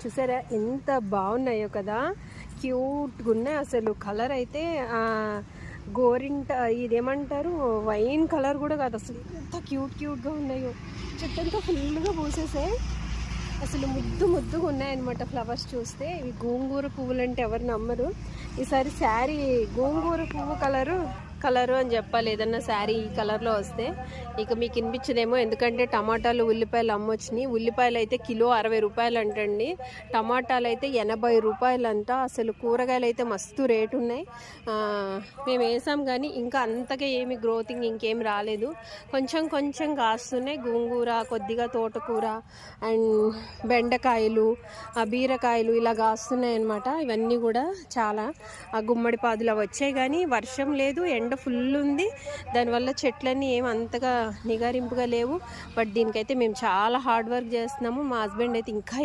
చూసారా ఎంత బాగున్నాయో కదా, క్యూట్గా ఉన్నాయి అసలు. కలర్ అయితే గోరింట ఇదేమంటారు, వైన్ కలర్ కూడా కాదు అసలు, ఎంత క్యూట్గా ఉన్నాయో. చెట్టంతా ఫుల్గా పూసేసాయి అసలు, ముద్దుగా ఉన్నాయన్నమాట ఫ్లవర్స్ చూస్తే. ఇవి గోంగూర పువ్వులు అంటే ఎవరు నమ్మరు. ఈసారి శారీ గోంగూర పువ్వు కలరు అని చెప్పాలి ఏదన్నా శారీ ఈ కలర్లో వస్తే. ఇక మీకు వినిపించదేమో, ఎందుకంటే టమాటాలు ఉల్లిపాయలు అమ్మొచ్చినాయి. ఉల్లిపాయలు అయితే కిలో 60 రూపాయలు అంటండి, టమాటాలు అయితే 80 రూపాయలు అంట. అసలు కూరగాయలు అయితే మస్తు రేటు ఉన్నాయి. మేము వేసాం కానీ ఇంకా అంతగా ఏమి గ్రోతింగ్ ఇంకేం రాలేదు, కొంచెం కాస్తున్నాయి. గోంగూర, కొద్దిగా తోటకూర అండ్ బెండకాయలు, బీరకాయలు ఇలా కాస్తున్నాయి అన్నమాట. ఇవన్నీ కూడా చాలా గుమ్మడి పాదులు వచ్చాయి కానీ వర్షం లేదు, ఎండ ఫుల్ ఉంది. దానివల్ల చెట్లన్నీ ఏం అంతగా నిగారింపుగా లేవు. బట్ దీనికైతే మేము చాలా హార్డ్ వర్క్ చేస్తున్నాము. మా హస్బెండ్ అయితే ఇంకా